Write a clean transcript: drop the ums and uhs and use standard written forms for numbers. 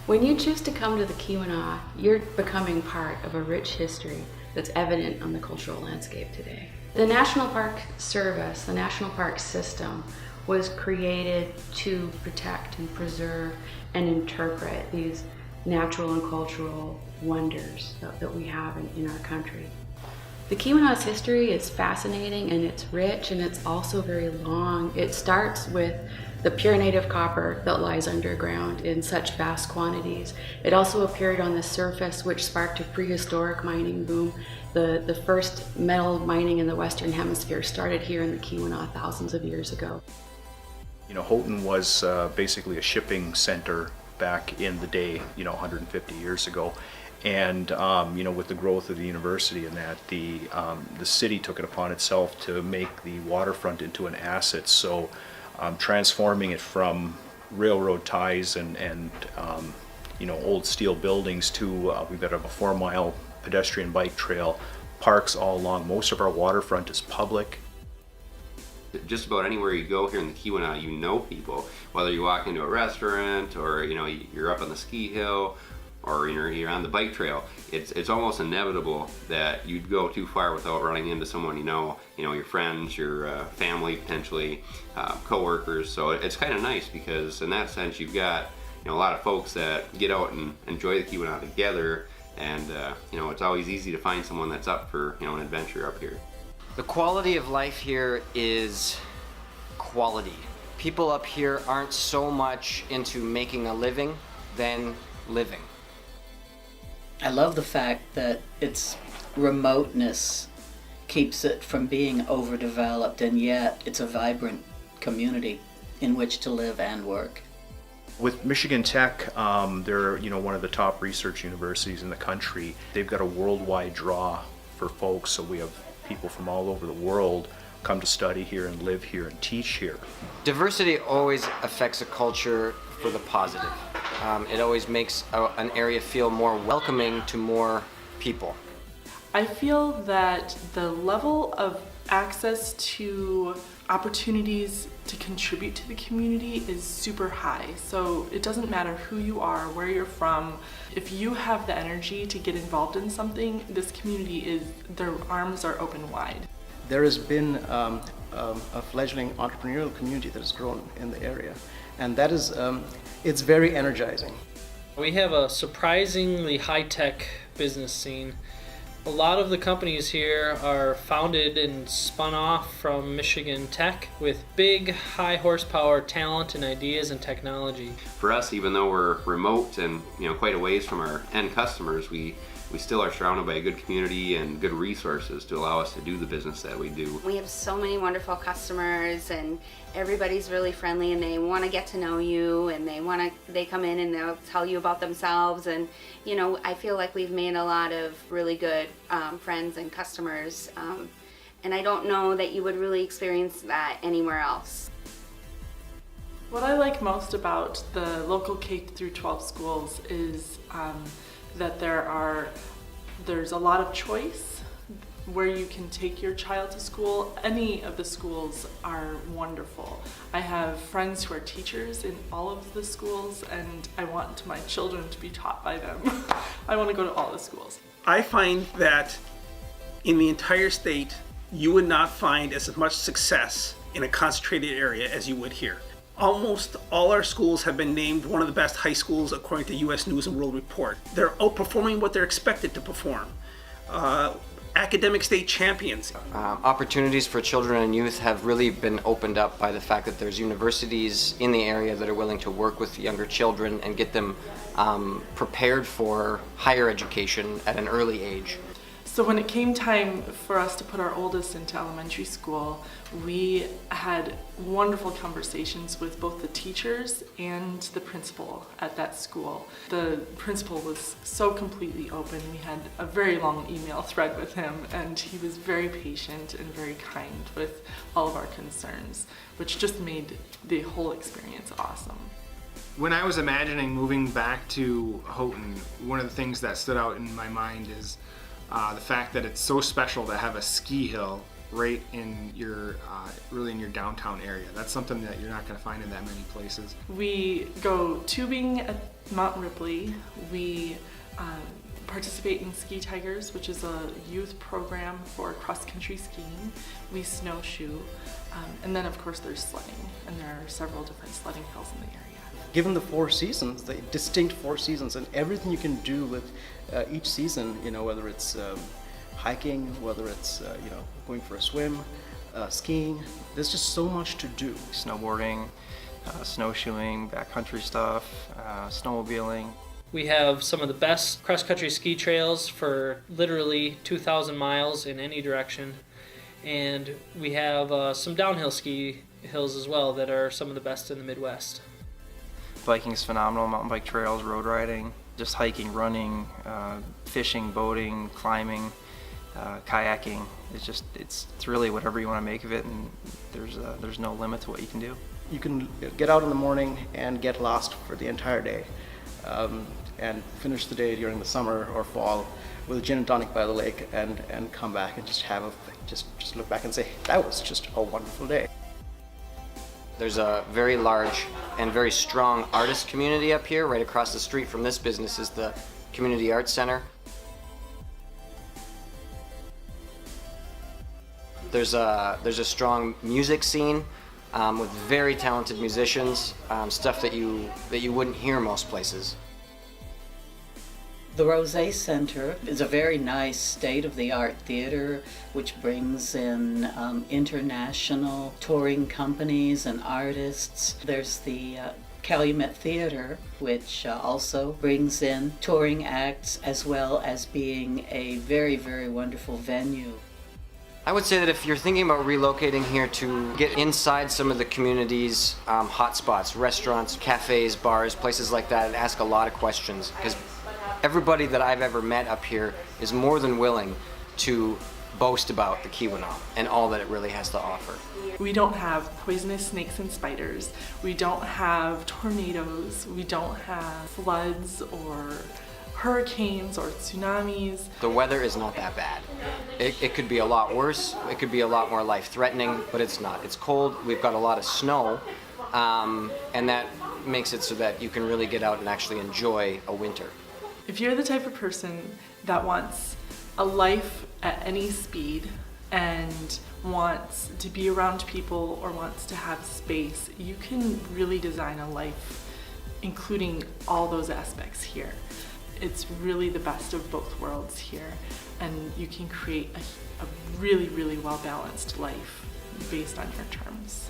When you choose to come to the Keweenaw, you're becoming part of a rich history that's evident on the cultural landscape today. The National Park Service, the National Park System, was created to protect and preserve and interpret these natural and cultural wonders that we have in our country. The Keweenaw's history is fascinating and it's rich and it's also very long. It starts with the pure native copper that lies underground in such vast quantities. It also appeared on the surface, which sparked a prehistoric mining boom. The first metal mining in the Western Hemisphere started here in the Keweenaw thousands of years ago. You know, Houghton was basically a shipping center back in the day, 150 years ago. And with the growth of the university and that, the city took it upon itself to make the waterfront into an asset. So transforming it from railroad ties and old steel buildings to we've got a 4-mile pedestrian bike trail, parks all along. Most of our waterfront is public. Just about anywhere you go here in the Keweenaw, you know people. Whether you walk into a restaurant or you're up on the ski hill or you're on the bike trail, it's almost inevitable that you'd go too far without running into someone your friends, your family, potentially co-workers. So it's kind of nice because in that sense you've got a lot of folks that get out and enjoy the Keweenaw together, and it's always easy to find someone that's up for an adventure up here. The quality of life here is quality. People up here aren't so much into making a living than living. I love the fact that its remoteness keeps it from being overdeveloped, and yet it's a vibrant community in which to live and work. With Michigan Tech, they're one of the top research universities in the country. They've got a worldwide draw for folks, so we have people from all over the world come to study here and live here and teach here. Diversity always affects a culture for the positive. It always makes an area feel more welcoming to more people. I feel that the level of access to opportunities to contribute to the community is super high. So it doesn't matter who you are, where you're from. If you have the energy to get involved in something, this community their arms are open wide. There has been a fledgling entrepreneurial community that has grown in the area, and that is, it's very energizing. We have a surprisingly high-tech business scene. A lot of the companies here are founded and spun off from Michigan Tech with big, high horsepower talent and ideas and technology. For us, even though we're remote and quite a ways from our end customers, we still are surrounded by a good community and good resources to allow us to do the business that we do. We have so many wonderful customers, and everybody's really friendly, and they want to get to know you, and they come in and they'll tell you about themselves, and I feel like we've made a lot of really good friends and customers, and I don't know that you would really experience that anywhere else. What I like most about the local K-12 schools is that there's a lot of choice where you can take your child to school. Any of the schools are wonderful. I have friends who are teachers in all of the schools, and I want my children to be taught by them. I want to go to all the schools. I find that in the entire state, you would not find as much success in a concentrated area as you would here. Almost all our schools have been named one of the best high schools according to U.S. News and World Report. They're outperforming what they're expected to perform. Academic state champions. Opportunities for children and youth have really been opened up by the fact that there's universities in the area that are willing to work with younger children and get them prepared for higher education at an early age. So when it came time for us to put our oldest into elementary school, we had wonderful conversations with both the teachers and the principal at that school. The principal was so completely open. We had a very long email thread with him, and he was very patient and very kind with all of our concerns, which just made the whole experience awesome. When I was imagining moving back to Houghton, one of the things that stood out in my mind is the fact that it's so special to have a ski hill right in your really in your downtown area. That's something that you're not going to find in that many places. We go tubing at Mount Ripley. We participate in Ski Tigers, which is a youth program for cross-country skiing. We snowshoe, and then of course there's sledding, and there are several different sledding hills in the area. Given the 4 seasons, the distinct 4 seasons, and everything you can do with each season, you know, whether it's hiking, whether it's you know, going for a swim, skiing, there's just so much to do. Snowboarding, snowshoeing, backcountry stuff, snowmobiling. We have some of the best cross-country ski trails for literally 2,000 miles in any direction. And we have some downhill ski hills as well that are some of the best in the Midwest. Biking is phenomenal, mountain bike trails, road riding, just hiking, running, fishing, boating, climbing, kayaking. It's really whatever you want to make of it, and there's no limit to what you can do. You can get out in the morning and get lost for the entire day, and finish the day during the summer or fall with a gin and tonic by the lake, and come back and just have just look back and say, that was just a wonderful day. There's a very large and very strong artist community up here. Right across the street from this business is the Community Arts Center. There's a strong music scene with very talented musicians, stuff that you wouldn't hear most places. The Rosé Center is a very nice state-of-the-art theater which brings in international touring companies and artists. There's the Calumet Theater, which also brings in touring acts as well as being a very, very wonderful venue. I would say that if you're thinking about relocating here to get inside some of the community's hotspots, restaurants, cafes, bars, places like that, and ask a lot of questions, because everybody that I've ever met up here is more than willing to boast about the Keweenaw and all that it really has to offer. We don't have poisonous snakes and spiders. We don't have tornadoes. We don't have floods or hurricanes or tsunamis. The weather is not that bad. It could be a lot worse. It could be a lot more life-threatening, but it's not. It's cold. We've got a lot of snow, and that makes it so that you can really get out and actually enjoy a winter. If you're the type of person that wants a life at any speed and wants to be around people or wants to have space, you can really design a life including all those aspects here. It's really the best of both worlds here, and you can create a really, really well-balanced life based on your terms.